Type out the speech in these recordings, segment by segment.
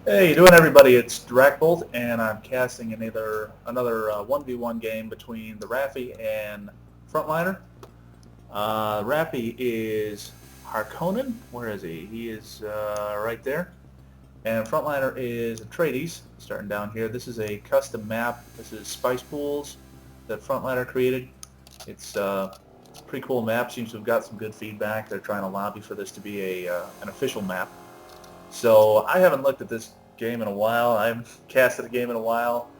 Hey, you doing everybody? It's Bolt, and I'm casting another 1v1 game between the Raffy and Frontliner. Raffy is Harkonnen. Where is he? He is right there. And Frontliner is Atreides, starting down here. This is a custom map. This is Spice Pools that Frontliner created. It's a pretty cool map. Seems to have got some good feedback. They're trying to lobby for this to be an official map. So I haven't looked at this game in a while. I haven't casted a game in a while.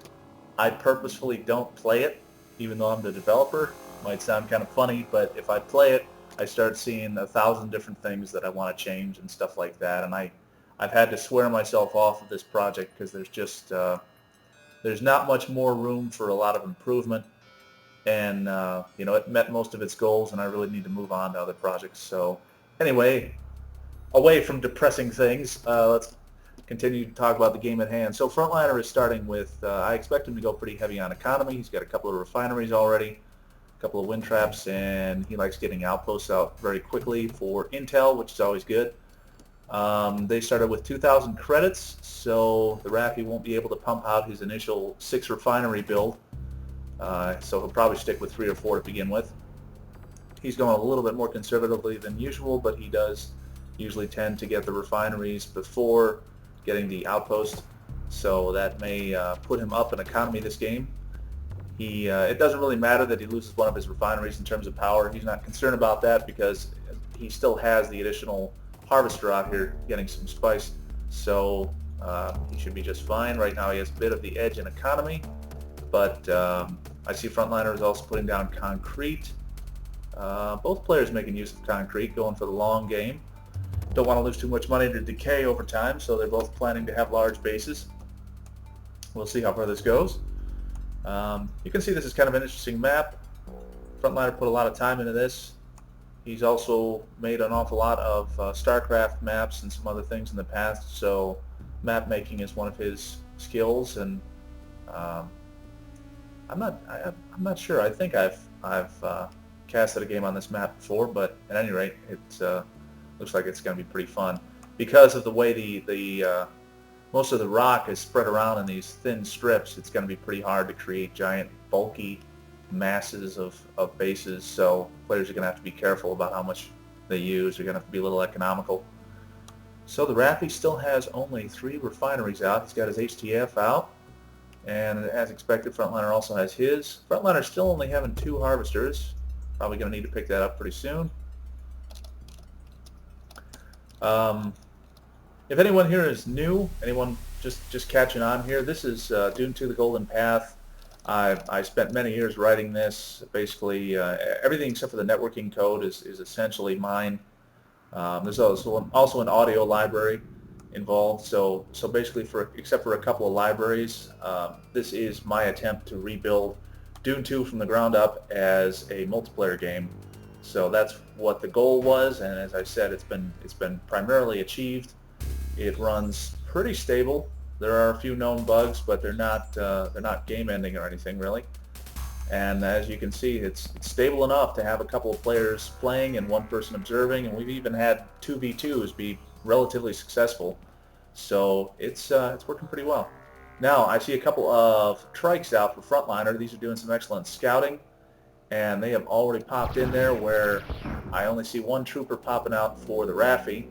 I purposefully don't play it, even though I'm the developer. Might sound kind of funny, but if I play it, I start seeing 1,000 different things that I want to change and stuff like that. And I've had to swear myself off of this project because there's just there's not much more room for a lot of improvement. And it met most of its goals, and I really need to move on to other projects. So anyway, away from depressing things, let's continue to talk about the game at hand. So Frontliner is starting with, I expect him to go pretty heavy on economy. He's got a couple of refineries already, a couple of wind traps, and he likes getting outposts out very quickly for intel, which is always good. They started with 2,000 credits, so the Raffy won't be able to pump out his initial 6 refinery build, so he'll probably stick with 3 or 4 to begin with. He's going a little bit more conservatively than usual, but he does usually tend to get the refineries before getting the outpost, so that may put him up in economy this game. It doesn't really matter that he loses one of his refineries in terms of power. He's not concerned about that because he still has the additional harvester out here getting some spice, so he should be just fine. Right now he has a bit of the edge in economy, but I see Frontliner is also putting down concrete. Both players making use of concrete, going for the long game. Don't want to lose too much money to decay over time, so they're both planning to have large bases. We'll see how far this goes. You can see this is kind of an interesting map. Frontliner put a lot of time into this. He's also made an awful lot of StarCraft maps and some other things in the past, so map making is one of his skills, and I'm not sure. I think I've casted a game on this map before, but at any rate, it looks like it's going to be pretty fun because of the way the most of the rock is spread around in these thin strips. It's going to be pretty hard to create giant, bulky masses of bases. So players are going to have to be careful about how much they use. They're going to have to be a little economical. So the Raffy still has only 3 refineries out. He's got his HTF out, and as expected, Frontliner also has his. Frontliner's still only having 2 harvesters. Probably going to need to pick that up pretty soon. If anyone here is new, anyone just catching on here, this is Dune 2: The Golden Path. I spent many years writing this. Basically, everything except for the networking code is essentially mine. There's also an audio library involved. So basically, except for a couple of libraries, this is my attempt to rebuild Dune 2 from the ground up as a multiplayer game. So that's what the goal was, and as I said, it's been primarily achieved. It runs pretty stable. There are a few known bugs, but they're not game-ending or anything really. And as you can see, it's stable enough to have a couple of players playing and one person observing, and we've even had 2v2s be relatively successful. So it's working pretty well. Now I see a couple of trikes out for Frontliner. These are doing some excellent scouting, and they have already popped in there where I only see 1 trooper popping out for the Raffy.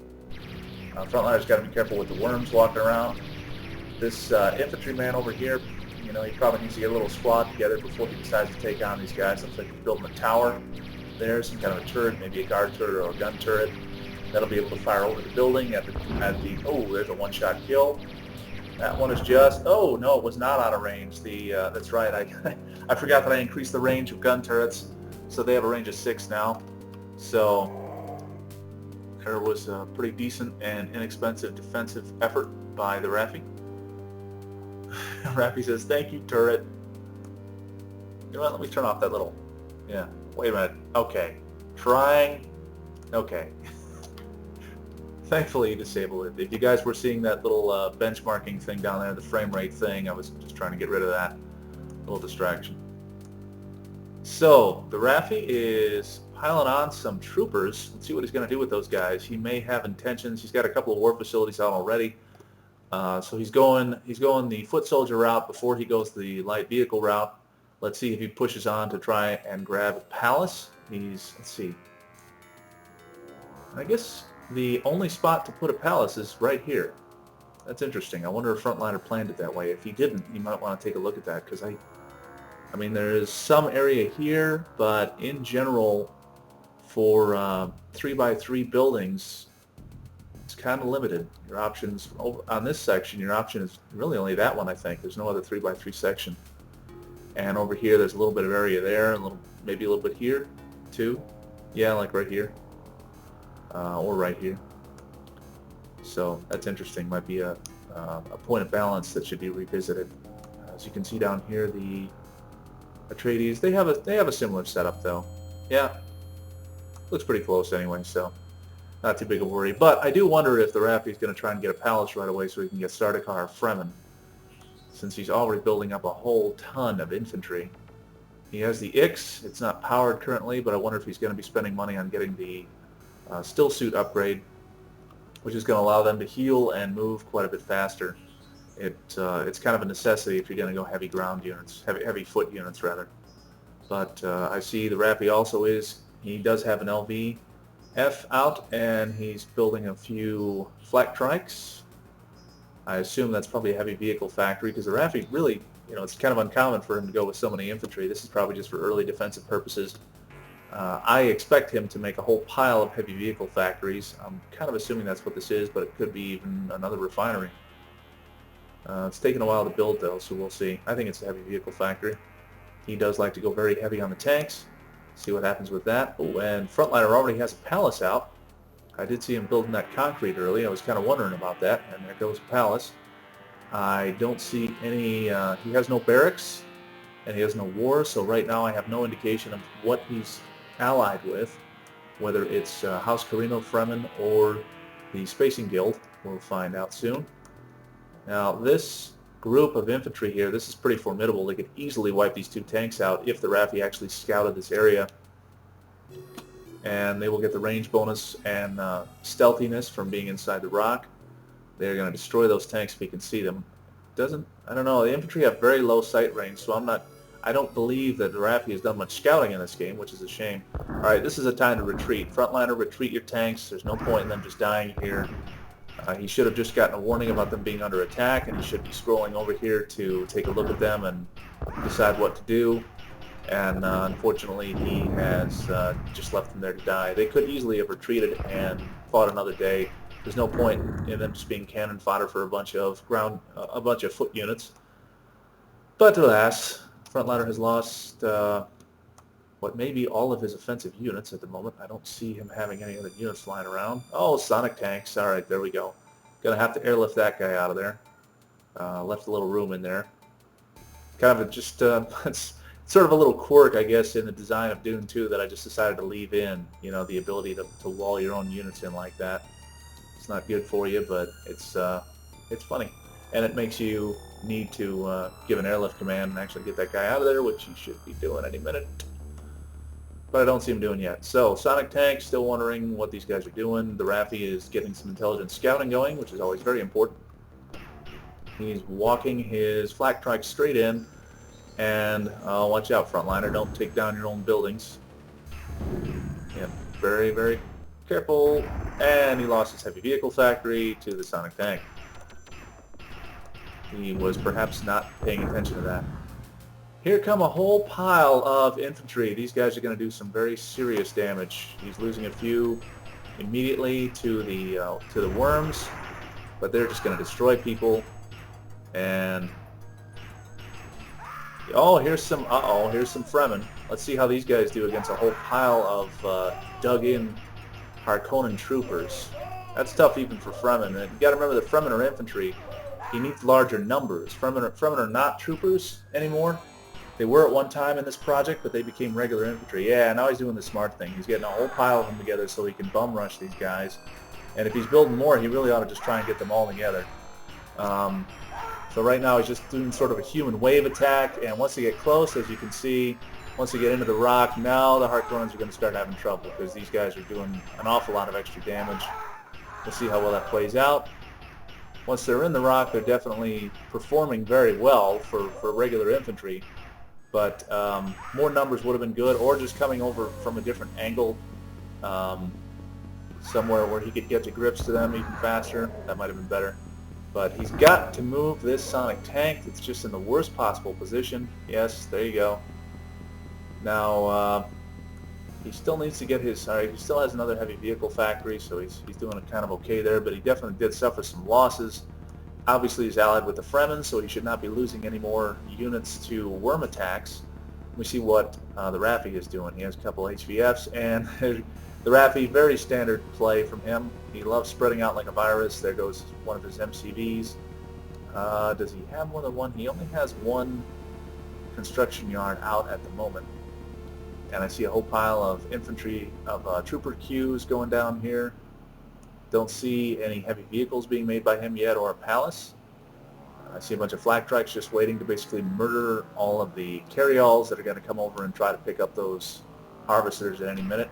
Frontliner's got to be careful with the worms walking around. This infantryman over here, he probably needs to get a little squad together before he decides to take on these guys. Looks like he's building a tower there, some kind of a turret, maybe a guard turret or a gun turret. That'll be able to fire over the building at the oh, there's a one-shot kill. That one is just, oh no, it was not out of range. That's right, I forgot that I increased the range of gun turrets, so they have a range of 6 now. So there was a pretty decent and inexpensive defensive effort by the Raffy. Raffy says, "Thank you, turret." You know what? Let me turn off that little. Yeah. Wait a minute. Okay. Trying. Okay. Thankfully, he disabled it. If you guys were seeing that little benchmarking thing down there, the frame rate thing, I was just trying to get rid of that. A little distraction. So the Raffy is piling on some troopers. Let's see what he's going to do with those guys. He may have intentions. He's got a couple of war facilities out already. So he's going the foot soldier route before he goes the light vehicle route. Let's see if he pushes on to try and grab a palace. Let's see. I guess the only spot to put a palace is right here. That's interesting. I wonder if Frontliner planned it that way. If he didn't, you might want to take a look at that, because I mean, there is some area here, but in general, for 3x3 buildings, it's kind of limited. Your options on this section, your option is really only that one, I think. There's no other 3x3 section. And over here, there's a little bit of area there, maybe a little bit here, too. Yeah, like right here, or right here. So that's interesting. Might be a point of balance that should be revisited. As you can see down here, the Atreides, they have a similar setup, though. Yeah, looks pretty close anyway, so not too big a worry. But I do wonder if the Raffy is going to try and get a palace right away so he can get Sardaukar or Fremen, since he's already building up a whole ton of infantry. He has the Ix. It's not powered currently, but I wonder if he's going to be spending money on getting the still suit upgrade, which is going to allow them to heal and move quite a bit faster. It's kind of a necessity if you're going to go heavy ground units, heavy foot units rather. But I see the Raffy also he does have an LV-F out, and he's building a few flak trikes. I assume that's probably a heavy vehicle factory, because the Raffy really, it's kind of uncommon for him to go with so many infantry. This is probably just for early defensive purposes. I expect him to make a whole pile of heavy vehicle factories. I'm kind of assuming that's what this is, but it could be even another refinery. It's taken a while to build, though, so we'll see. I think it's a heavy vehicle factory. He does like to go very heavy on the tanks. See what happens with that. Oh, and Frontliner already has a palace out. I did see him building that concrete early. I was kind of wondering about that, and there goes a palace. I don't see any... he has no barracks, and he has no war, so right now I have no indication of what he's allied with, whether it's House Carino, Fremen, or the Spacing Guild. We'll find out soon. Now, this group of infantry here, this is pretty formidable. They could easily wipe these two tanks out if the Raffy actually scouted this area. And they will get the range bonus and stealthiness from being inside the rock. They're going to destroy those tanks if he can see them. I don't know, the infantry have very low sight range, so I don't believe that the Raffy has done much scouting in this game, which is a shame. Alright, this is a time to retreat. Frontliner, retreat your tanks. There's no point in them just dying here. He should have just gotten a warning about them being under attack, and he should be scrolling over here to take a look at them and decide what to do. And unfortunately, he has just left them there to die. They could easily have retreated and fought another day. There's no point in them just being cannon fodder for a bunch of foot units. But alas, Frontliner has lost what may be all of his offensive units at the moment. I don't see him having any other units flying around. Oh, sonic tanks. All right, there we go. Gonna have to airlift that guy out of there. Left a little room in there. Kind of it's sort of a little quirk, I guess, in the design of Dune 2 that I just decided to leave in. The ability to wall your own units in like that. It's not good for you, but it's funny, and it makes you need to give an airlift command and actually get that guy out of there, which you should be doing any minute. But I don't see him doing yet. So, Sonic Tank, still wondering what these guys are doing. The Raffy is getting some intelligent scouting going, which is always very important. He's walking his flak trike straight in, and watch out, Frontliner, don't take down your own buildings. Yeah, very, very careful. And he lost his heavy vehicle factory to the Sonic Tank. He was perhaps not paying attention to that. Here come a whole pile of infantry. These guys are going to do some very serious damage. He's losing a few immediately to the worms, but they're just going to destroy people. And here's some Fremen. Let's see how these guys do against a whole pile of dug-in Harkonnen troopers. That's tough even for Fremen. And you got to remember that Fremen are infantry. He needs larger numbers. Fremen are not troopers anymore. They were at one time in this project, but they became regular infantry. Yeah, now he's doing the smart thing. He's getting a whole pile of them together so he can bum rush these guys. And if he's building more, he really ought to just try and get them all together. So right now he's just doing sort of a human wave attack, and once they get close, as you can see, once they get into the rock, now the Harkonnens are going to start having trouble because these guys are doing an awful lot of extra damage. We'll see how well that plays out. once they're in the rock, they're definitely performing very well for regular infantry. But more numbers would have been good, or just coming over from a different angle, um, somewhere where he could get to grips to them even faster. That might have been better. But he's got to move this sonic tank. It's just in the worst possible position. Yes, there you go. Now, he still needs to get his, he still has another heavy vehicle factory, so he's doing it kind of okay there, but he definitely did suffer some losses. Obviously, he's allied with the Fremen, so he should not be losing any more units to worm attacks. We see what the Raffy is doing. He has a couple HVFs, and the Raffy, very standard play from him. He loves spreading out like a virus. There goes one of his MCVs. Does he have more than one? He only has one construction yard out at the moment. And I see a whole pile of infantry, of trooper queues going down here. Don't see any heavy vehicles being made by him yet, or a palace. I see a bunch of flak trikes just waiting to basically murder all of the carryalls that are going to come over and try to pick up those harvesters at any minute.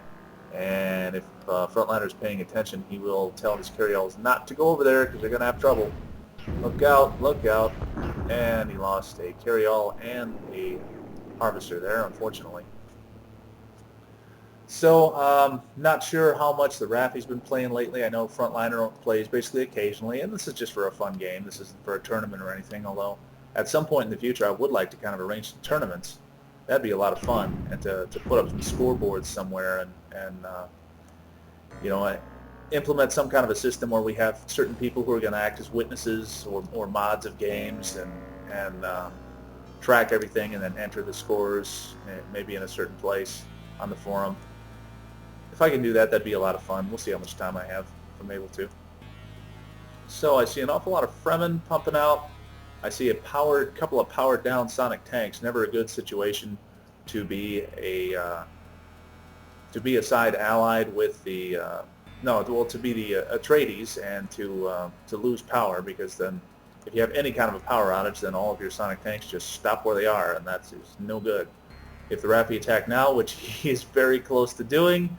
And if Frontliner's paying attention, he will tell his carryalls not to go over there because they're going to have trouble. Look out, look out. And he lost a carryall and a harvester there, unfortunately. So, not sure how much the Raffy's been playing lately. I know Frontliner plays basically occasionally, and this is just for a fun game. This isn't for a tournament or anything, although at some point in the future I would like to kind of arrange some tournaments. That'd be a lot of fun, and to put up some scoreboards somewhere and you know, implement some kind of a system where we have certain people who are going to act as witnesses or mods of games and track everything and then enter the scores maybe in a certain place on the forum. If I can do that, that'd be a lot of fun. We'll see how much time I have if I'm able to. So I see an awful lot of Fremen pumping out. I see a couple of powered down sonic tanks. Never a good situation to be a side allied with the to be the Atreides and to lose power, because then if you have any kind of a power outage, then all of your sonic tanks just stop where they are, and that's just no good. If the Raffy attack now, which he is very close to doing,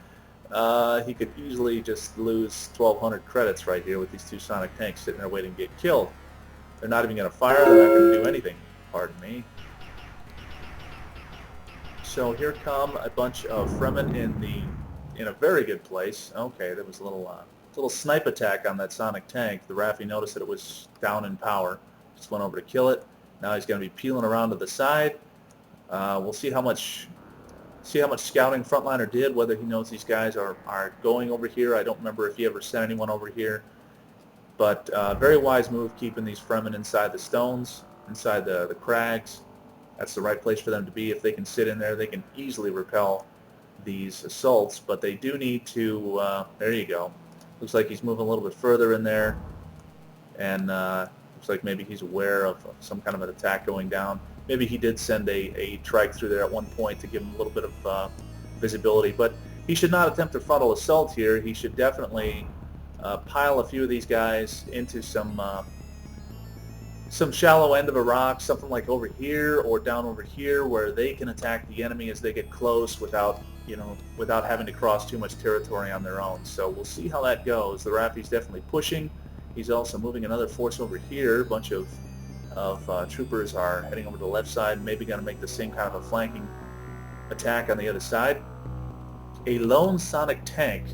he could easily just lose 1,200 credits right here with these two sonic tanks sitting there waiting to get killed. They're not even going to fire. They're not going to do anything. Pardon me. So here come a bunch of Fremen in a very good place. Okay, there was a little snipe attack on that sonic tank. The Raffy noticed that it was down in power. Just went over to kill it. Now he's going to be peeling around to the side. We'll see how much scouting Frontliner did, whether he knows these guys are going over here. I don't remember if he ever sent anyone over here. But very wise move keeping these Fremen inside the stones, inside the crags. That's the right place for them to be. If they can sit in there, they can easily repel these assaults. But they do need to, there you go. Looks like he's moving a little bit further in there. And looks like maybe he's aware of some kind of an attack going down. Maybe he did send a trike through there at one point to give him a little bit of visibility. But he should not attempt a frontal assault here. He should definitely pile a few of these guys into some shallow end of a rock, something like over here or down over here, where they can attack the enemy as they get close without having to cross too much territory on their own. So we'll see how that goes. The Raffy's definitely pushing. He's also moving another force over here. A bunch of troopers are heading over to the left side, maybe going to make the same kind of a flanking attack on the other side. A lone sonic tank.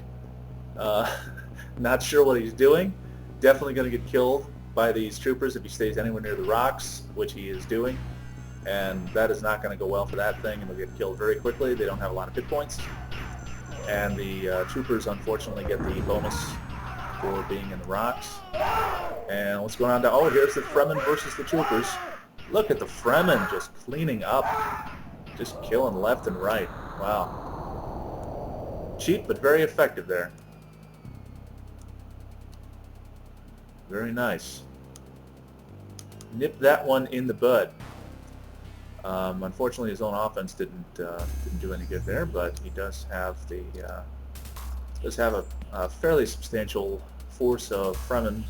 Not sure what he's doing. Definitely going to get killed by these troopers if he stays anywhere near the rocks, which he is doing. And that is not going to go well for that thing, and they'll get killed very quickly. They don't have a lot of hit points. And the troopers, unfortunately, get the bonus for being in the rocks. And what's going on down? Oh, here's the Fremen versus the troopers. Look at the Fremen just cleaning up. Just killing left and right. Wow. Cheap, but very effective there. Very nice. Nip that one in the bud. Unfortunately, his own offense didn't do any good there, but he does have a fairly substantial force of Fremen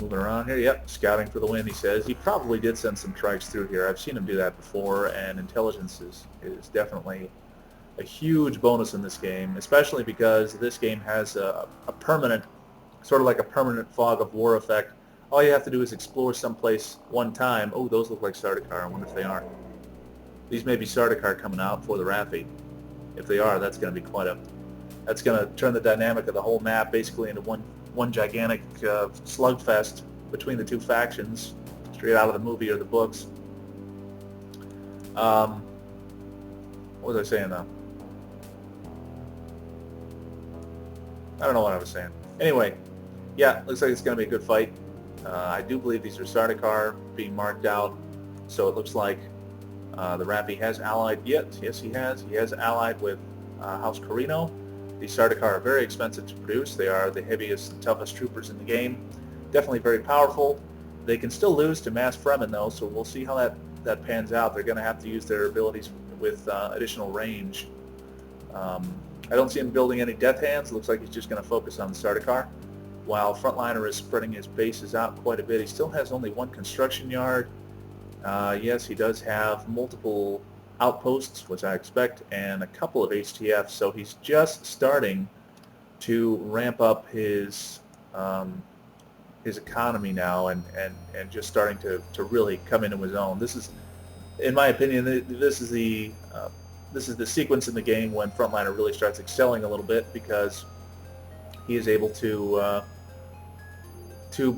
moving around here. Yep, scouting for the win, he says. He probably did send some trikes through here. I've seen him do that before, and intelligence is definitely a huge bonus in this game, especially because this game has a permanent, sort of like a permanent fog of war effect all you have to do is explore someplace one time. Oh, those look like Sardaukar. I wonder if they are. These may be Sardaukar coming out for the Raffy. If they are, that's going to be quite a... That's going to turn the dynamic of the whole map basically into one gigantic slugfest between the two factions, straight out of the movie or the books. What was I saying now? I don't know what I was saying. Anyway, yeah, looks like it's going to be a good fight. I do believe these are Sardaukar being marked out, so it looks like the Raffy has allied. Yes, he has. He has allied with House Corino. These Sardaukar are very expensive to produce. They are the heaviest and toughest troopers in the game. Definitely very powerful. They can still lose to mass Fremen though, so we'll see how that pans out. They're going to have to use their abilities with additional range. I don't see him building any death hands. It looks like he's just going to focus on the Sardaukar, while Frontliner is spreading his bases out quite a bit. He still has only one construction yard. Yes, he does have multiple outposts, which I expect, and a couple of HTFs, so he's just starting to ramp up his economy now and just starting to really come into his own. This is, in my opinion, this is the sequence in the game when Frontliner really starts excelling a little bit, because he is able to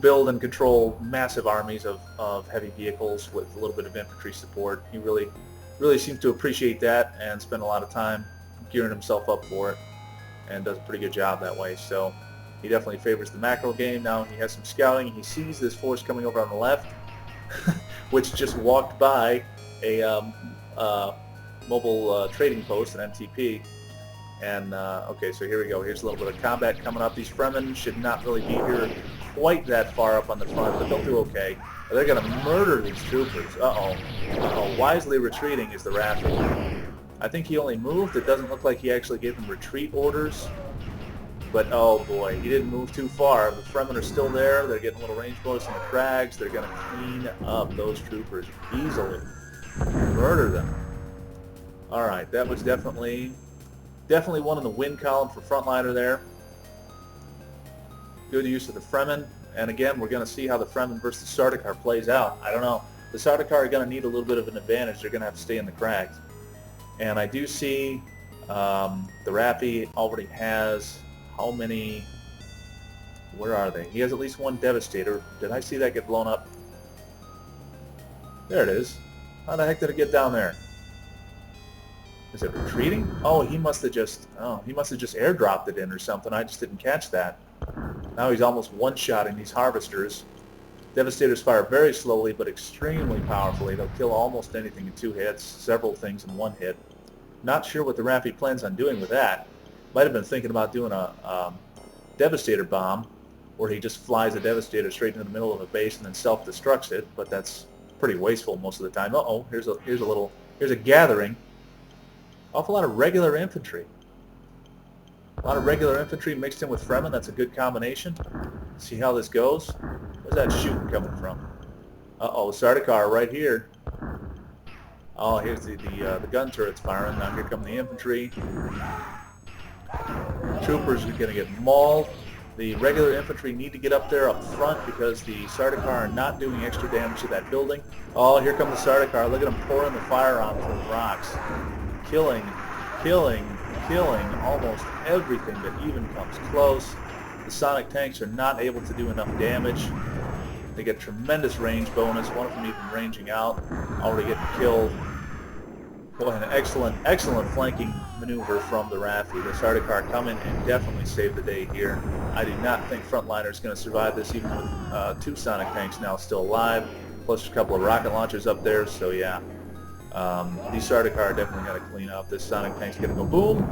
build and control massive armies of heavy vehicles with a little bit of infantry support. He really seems to appreciate that and spend a lot of time gearing himself up for it, and does a pretty good job that way. So he definitely favors the macro game. Now he has some scouting. He sees this force coming over on the left, which just walked by a mobile trading post, an MTP. And okay, so here we go. Here's a little bit of combat coming up. These Fremen should not really be here quite that far up on the front, but they'll do okay. They're going to murder these troopers. Uh-oh. Uh-oh. Wisely retreating is the Raffy. I think he only moved. It doesn't look like he actually gave them retreat orders. But oh boy, he didn't move too far. The Fremen are still there. They're getting a little range bonus on the crags. They're going to clean up those troopers easily. Murder them. Alright, that was definitely one in the win column for Frontliner there. Good use of the Fremen. And again, we're going to see how the Fremen versus Sardaukar plays out. I don't know. The Sardaukar are going to need a little bit of an advantage. They're going to have to stay in the crags. And I do see the Raffy already has how many... Where are they? He has at least one Devastator. Did I see that get blown up? There it is. How the heck did it get down there? Is it retreating? Oh, he must have just airdropped it in or something. I just didn't catch that. Now he's almost one-shotting these harvesters. Devastators fire very slowly but extremely powerfully. They'll kill almost anything in 2 hits, several things in 1 hit. Not sure what the Raffy plans on doing with that. Might have been thinking about doing a Devastator bomb, where he just flies a Devastator straight into the middle of a base and then self-destructs it, but that's pretty wasteful most of the time. Uh-oh, here's a gathering. Awful lot of regular infantry. A lot of regular infantry mixed in with Fremen. That's a good combination. See how this goes. Where's that shooting coming from? Uh-oh, Sardaukar right here. Oh, here's the gun turrets firing. Now here come the infantry. Troopers are going to get mauled. The regular infantry need to get up there up front because the Sardaukar are not doing extra damage to that building. Oh, here come the Sardaukar. Look at them pouring the fire on from the rocks. Killing almost everything that even comes close. The sonic tanks are not able to do enough damage. They get tremendous range bonus, one of them even ranging out, already getting killed. Boy, an excellent flanking maneuver from the Raffy. The Sardaukar come in and definitely save the day here. I do not think Frontliner is going to survive this, even with 2 sonic tanks now still alive, plus a couple of rocket launchers up there, so yeah. These Sardaukar are definitely going to clean up. This sonic tank's going to go boom,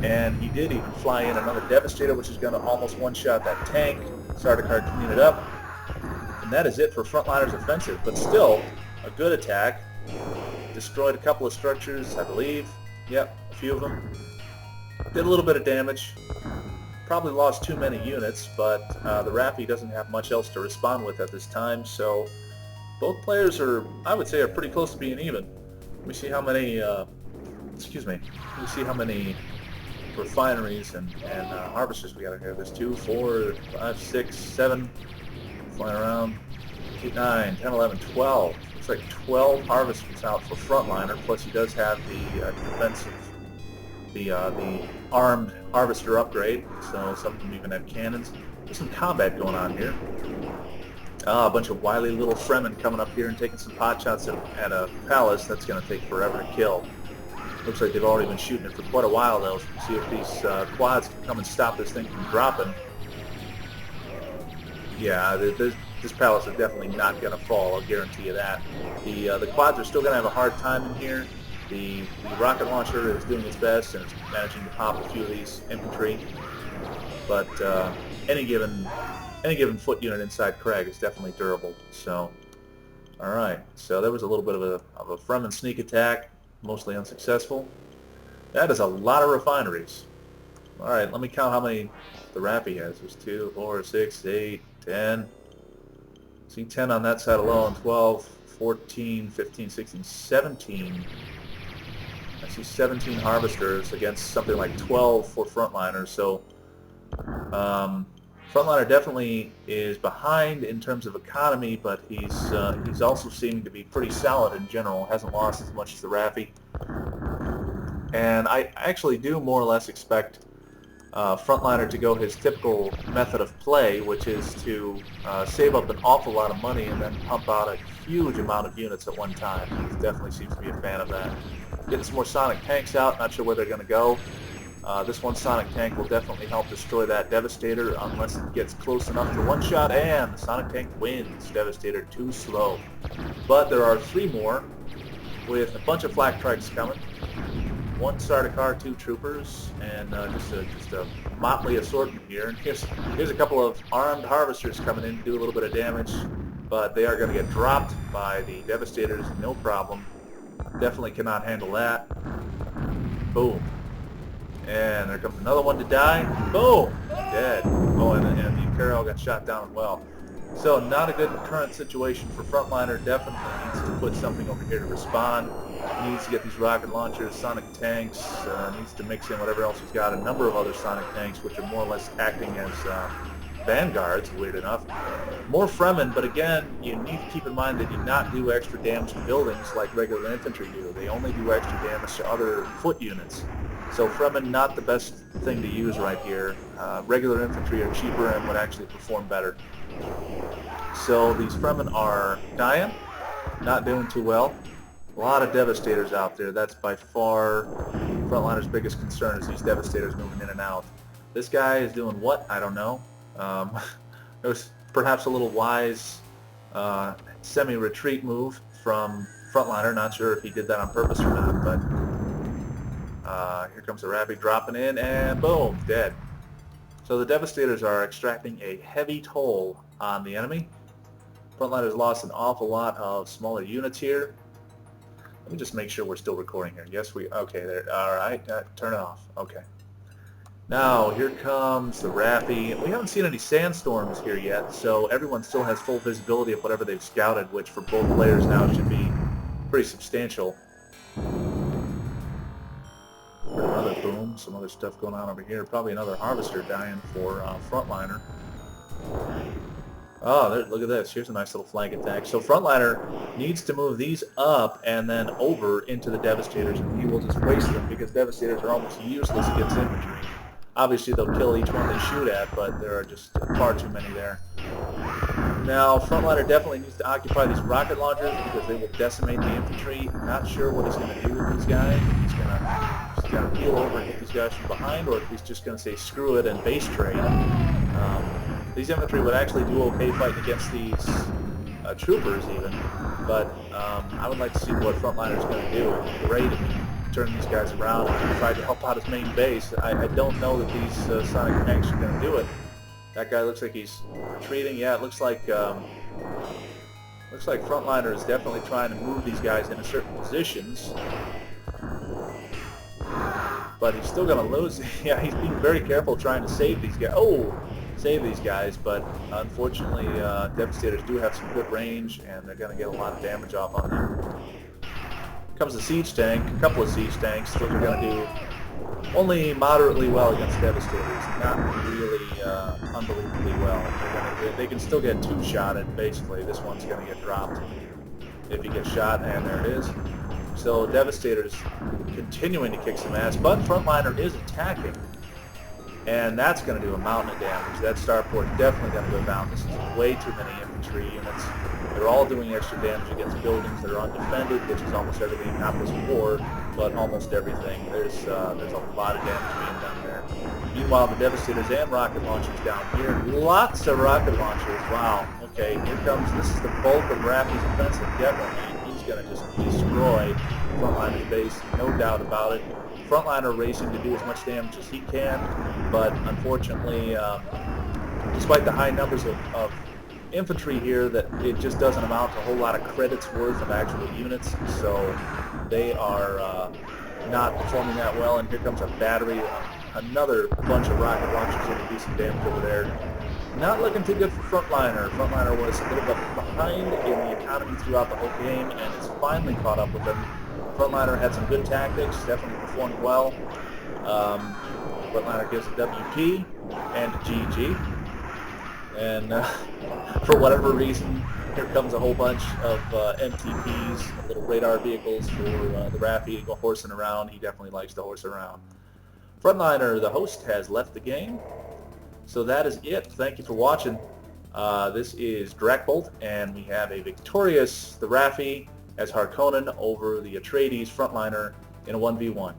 and he did even fly in another Devastator, which is going to almost one-shot that tank. Sardaukar clean it up, and that is it for Frontliner's offensive, but still a good attack. Destroyed a couple of structures, I believe. Yep, a few of them. Did a little bit of damage. Probably lost too many units, but the Raffy doesn't have much else to respond with at this time, so both players are, I would say, are pretty close to being even. Let me see how many, let me see how many refineries and harvesters we got in here. There's 2, 4, 5, 6, 7, flying around. 8, 9, 10, 11, 12. Looks like 12 harvesters out for Frontliner, plus he does have the defensive, the armed harvester upgrade, so some of them even have cannons. There's some combat going on here. A bunch of wily little Fremen coming up here and taking some pot shots at a palace. That's going to take forever to kill. Looks like they've already been shooting it for quite a while, though. So we'll see if these quads can come and stop this thing from dropping. Yeah, this palace is definitely not going to fall, I'll guarantee you that. The quads are still going to have a hard time in here. The rocket launcher is doing its best and it's managing to pop a few of these infantry. But any given foot unit inside Craig is definitely durable. So, all right. So there was a little bit of a Fremen sneak attack, mostly unsuccessful. That is a lot of refineries. All right, let me count how many the Raffy has. There's 2, 4, 6, 8, 10. See 10 on that side alone. 12, 14, 15, 16, 17. I see 17 harvesters against something like 12 for Frontliners. So Frontliner definitely is behind in terms of economy, but he's also seeming to be pretty solid in general. Hasn't lost as much as the Raffy. And I actually do more or less expect Frontliner to go his typical method of play, which is to save up an awful lot of money and then pump out a huge amount of units at one time. He definitely seems to be a fan of that. Getting some more sonic tanks out, not sure where they're going to go. This one sonic tank will definitely help destroy that Devastator unless it gets close enough to one-shot, and the sonic tank wins. Devastator too slow. But there are 3 more with a bunch of flak trikes coming. 1 Sardaukar, 2 troopers, and just a motley assortment here. And here's a couple of armed harvesters coming in to do a little bit of damage, but they are going to get dropped by the Devastators, no problem. Definitely cannot handle that. Boom. And there comes another one to die. Boom! Dead. Oh, and the Imperial got shot down as well. So not a good current situation for Frontliner. Definitely needs to put something over here to respond. Needs to get these rocket launchers, sonic tanks, needs to mix in whatever else he's got. A number of other sonic tanks, which are more or less acting as vanguards, weird enough. More Fremen, but again, you need to keep in mind they do not do extra damage to buildings like regular infantry do. They only do extra damage to other foot units. So Fremen, not the best thing to use right here. Regular infantry are cheaper and would actually perform better. So these Fremen are dying, not doing too well. A lot of Devastators out there. That's by far Frontliner's biggest concern, is these Devastators moving in and out. This guy is doing what? I don't know. It was perhaps a little wise semi-retreat move from Frontliner. Not sure if he did that on purpose or not, but here comes the Raffy dropping in, and boom, dead. So the Devastators are extracting a heavy toll on the enemy. Frontliner's lost an awful lot of smaller units here. Let me just make sure we're still recording here. Yes, okay, there. All right, turn it off. Okay. Now, here comes the Raffy. We haven't seen any sandstorms here yet, so everyone still has full visibility of whatever they've scouted, which for both players now should be pretty substantial. Another boom, some other stuff going on over here. Probably another harvester dying for Frontliner. Oh, look at this. Here's a nice little flank attack. So Frontliner needs to move these up and then over into the Devastators, and he will just waste them because Devastators are almost useless against infantry. Obviously, they'll kill each one they shoot at, but there are just far too many there. Now, Frontliner definitely needs to occupy these rocket launchers because they will decimate the infantry. Not sure what he's going to do with these guys. He's going to peel over and hit these guys from behind, or if he's just going to say screw it and base trade. These infantry would actually do okay fighting against these troopers even, but I would like to see what Frontliner's going to do. It'd be great if he turned these guys around and tried to help out his main base. I don't know that these sonic tanks are going to do it. That guy looks like he's retreating. Yeah, it looks like Frontliner is definitely trying to move these guys into certain positions. But he's still going to lose. Yeah, he's being very careful trying to save these guys. Save these guys, but unfortunately Devastators do have some good range and they're going to get a lot of damage off on them. Comes the siege tank, a couple of siege tanks. Those are going to do only moderately well against Devastators, not really unbelievably well. They can still get two-shotted, basically. This one's going to get dropped if he gets shot, and there it is. So Devastator's continuing to kick some ass, but Frontliner is attacking, and that's going to do a mountain of damage. That starport definitely going to go down. This is way too many infantry units. They're all doing extra damage against buildings that are undefended, which is almost everything, not this war, but almost everything. There's a lot of damage being done there. Meanwhile, the Devastators and rocket launchers down here. Lots of rocket launchers. Wow. Okay, here comes, this is the bulk of Raffy's offensive, definitely. He's going to just destroy Frontliner's base, no doubt about it. Frontliner racing to do as much damage as he can, but unfortunately, despite the high numbers of infantry here, that it just doesn't amount to a whole lot of credits worth of actual units, so they are not performing that well. And here comes a battery, another bunch of rocket launchers going to do some damage over there. Not looking too good for Frontliner. Frontliner was a little bit behind in the economy throughout the whole game, and it's finally caught up with them. Frontliner had some good tactics, definitely performed well. Frontliner gives a WP and a GG. And for whatever reason, here comes a whole bunch of MTPs, little radar vehicles for the Raffy to go horsing around. He definitely likes to horse around. Frontliner, the host, has left the game. So that is it. Thank you for watching. This is Drakbolt, and we have a victorious the Raffy as Harkonnen over the Atreides Frontliner in a 1v1.